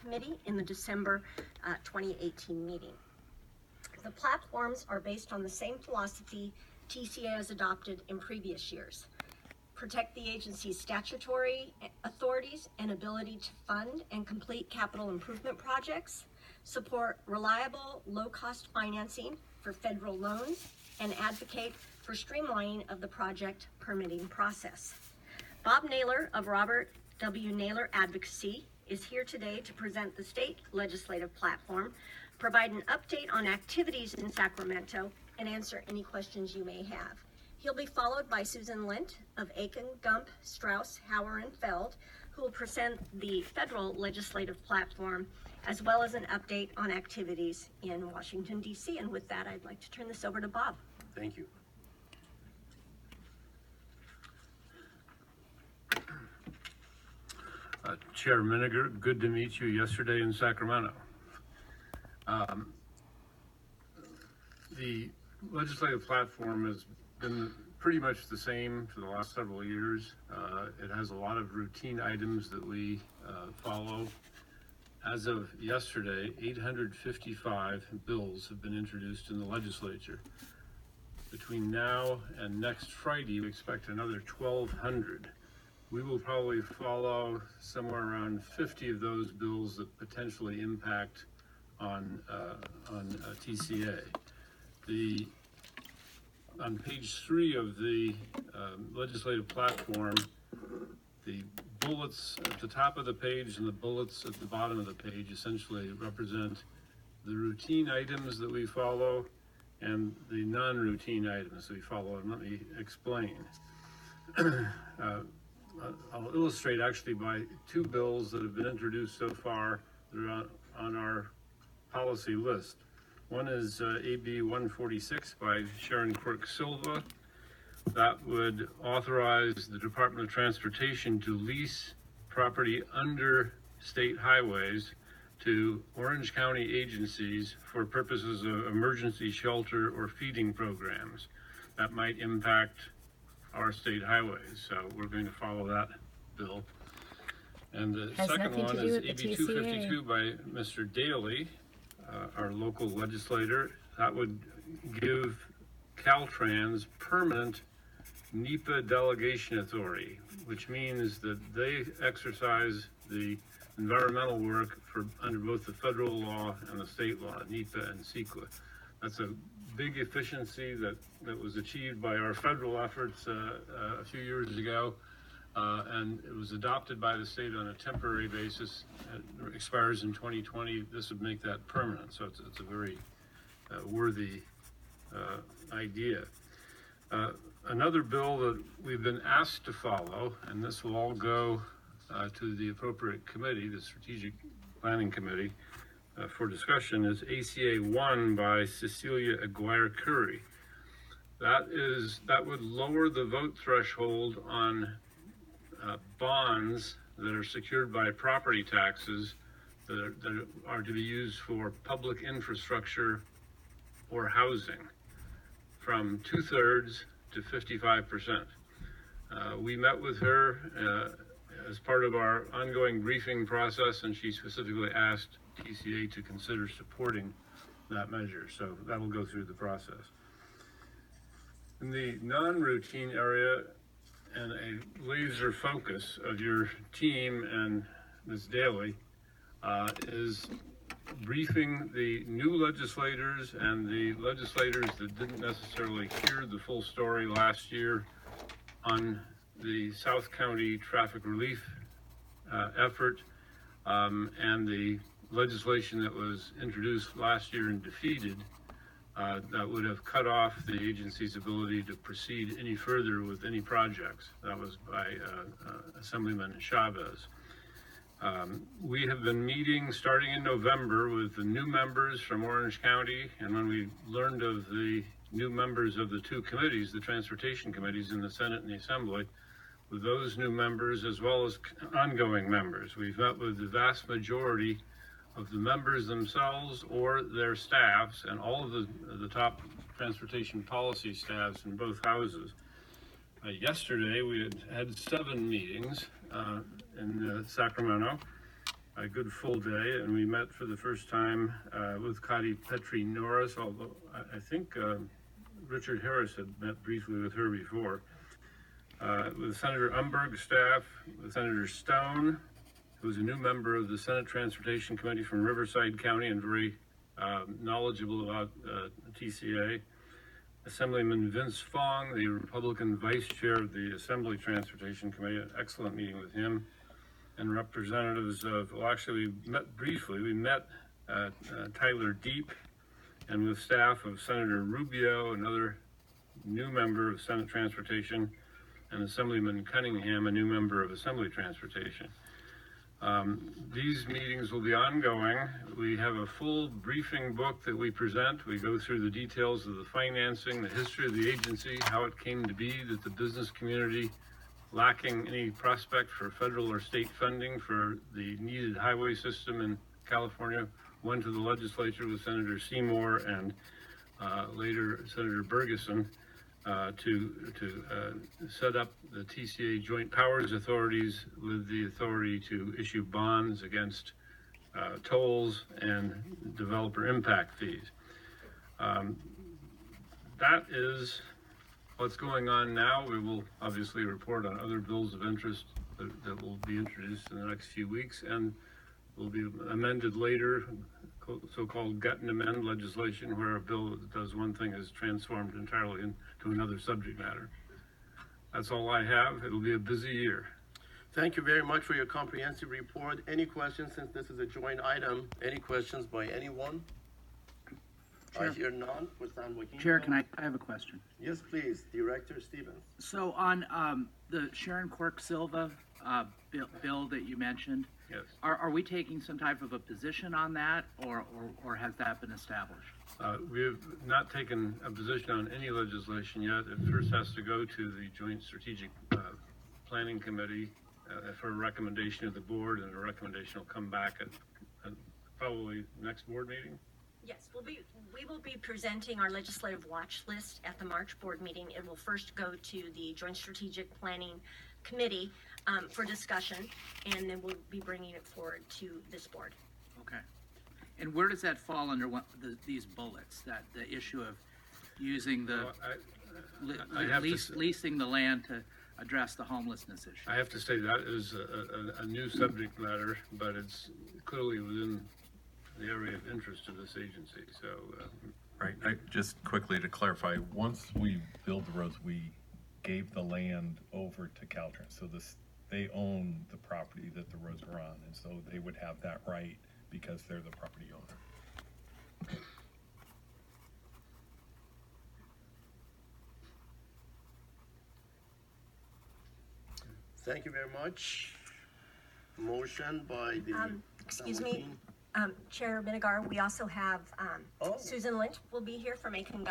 Committee in the December 2018 meeting. The platforms are based on the same philosophy TCA has adopted in previous years. Protect the agency's statutory authorities and ability to fund and complete capital improvement projects, support reliable, low-cost financing for federal loans, and advocate for streamlining of the project permitting process. Bob Naylor of Robert W. Naylor Advocacy is here today to present the state legislative platform, provide an update on activities in Sacramento, and answer any questions you may have. He'll be followed by Susan Lint of Aiken, Gump, Strauss, Hauer, and Feld, who will present the federal legislative platform, as well as an update on activities in Washington, D.C. And with that, I'd like to turn this over to Bob. Thank you. Chair Miniger, good to meet you yesterday in Sacramento. The legislative platform has been pretty much the same for the last several years. It has a lot of routine items that we follow. As of yesterday, 855 bills have been introduced in the legislature. Between now and next Friday, we expect another 1,200. We will probably follow somewhere around 50 of those bills that potentially impact on TCA. On page 3 of the legislative platform, the bullets at the top of the page and the bullets at the bottom of the page essentially represent the routine items that we follow and the non-routine items that we follow. And let me explain. I'll illustrate actually by 2 bills that have been introduced so far that are on our policy list. One is AB 146 by Sharon Quirk Silva. That would authorize the Department of Transportation to lease property under state highways to Orange County agencies for purposes of emergency shelter or feeding programs that might impact our state highways. So we're going to follow that bill. And the second one is AB 252 by Mr. Daly, our local legislator. That would give Caltrans permanent NEPA delegation authority, which means that they exercise the environmental work under both the federal law and the state law, NEPA and CEQA. That's a big efficiency that was achieved by our federal efforts a few years ago, and it was adopted by the state on a temporary basis. It expires in 2020. This would make that permanent, so it's a very worthy idea. Another bill that we've been asked to follow, and this will all go to the appropriate committee, the Strategic Planning Committee, for discussion, is ACA 1 by Cecilia Aguirre Curry. That would lower the vote threshold on bonds that are secured by property taxes that are to be used for public infrastructure or housing from 2/3 to 55%. We met with her as part of our ongoing briefing process, and she specifically asked TCA to consider supporting that measure. So that'll go through the process. In the non-routine area, and a laser focus of your team and Ms. Daly, is briefing the new legislators and the legislators that didn't necessarily hear the full story last year on the South County traffic relief effort and the legislation that was introduced last year and defeated that would have cut off the agency's ability to proceed any further with any projects. That was by Assemblyman Chavez. We have been meeting starting in November with the new members from Orange County, and when we learned of the new members of the 2 committees, the transportation committees in the Senate and the Assembly, with those new members as well as ongoing members. We've met with the vast majority of the members themselves or their staffs and all of the top transportation policy staffs in both houses. Yesterday we had 7 meetings in Sacramento. a good full day, and we met for the first time with Connie Petrie Norris, although I think Richard Harris had met briefly with her before. With Senator Umberg's staff, with Senator Stone, who's a new member of the Senate Transportation Committee from Riverside County and very knowledgeable about TCA. Assemblyman Vince Fong, the Republican Vice Chair of the Assembly Transportation Committee, an excellent meeting with him. And representatives of, well, actually we met briefly. We met Tyler Deep, and with staff of Senator Rubio, another new member of Senate Transportation, and Assemblyman Cunningham, a new member of Assembly Transportation. These meetings will be ongoing. We have a full briefing book that we present. We go through the details of the financing, the history of the agency, how it came to be that the business community, lacking any prospect for federal or state funding for the needed highway system in California, went to the legislature with Senator Seymour and later Senator Bergeson to set up the TCA Joint Powers Authorities with the authority to issue bonds against tolls and developer impact fees. That is what's going on now. We will obviously report on other bills of interest that will be introduced in the next few weeks and will be amended later, so-called gut and amend legislation, where a bill that does one thing is transformed entirely into another subject matter. That's all I have. It'll be a busy year. Thank you very much for your comprehensive report. Any questions, since this is a joint item? Any questions by anyone? I hear none. Chair, can I have a question? Yes, please, Director Stevens. So on the Sharon Quirk Silva bill that you mentioned, Yes. are we taking some type of a position on that, or has that been established? We have not taken a position on any legislation yet. It first has to go to the Joint Strategic Planning Committee for a recommendation of the board, and a recommendation will come back at probably next board meeting. Yes, we will be presenting our legislative watch list at the March board meeting. It will first go to the Joint Strategic Planning Committee for discussion, and then we'll be bringing it forward to this board. Okay. And where does that fall under these bullets, that the issue of using the leasing the land to address the homelessness issue? I have to say that is a new subject matter, but it's clearly within the area of interest of this agency. So, Right, just quickly to clarify, once we build the roads, we gave the land over to Caltrans. So they own the property that the roads are on, and so they would have that right because they're the property owner. Thank you very much. Motion by the. Excuse me, Chair Minigar, we also have Oh. Susan Lynch will be here from Aiken Government.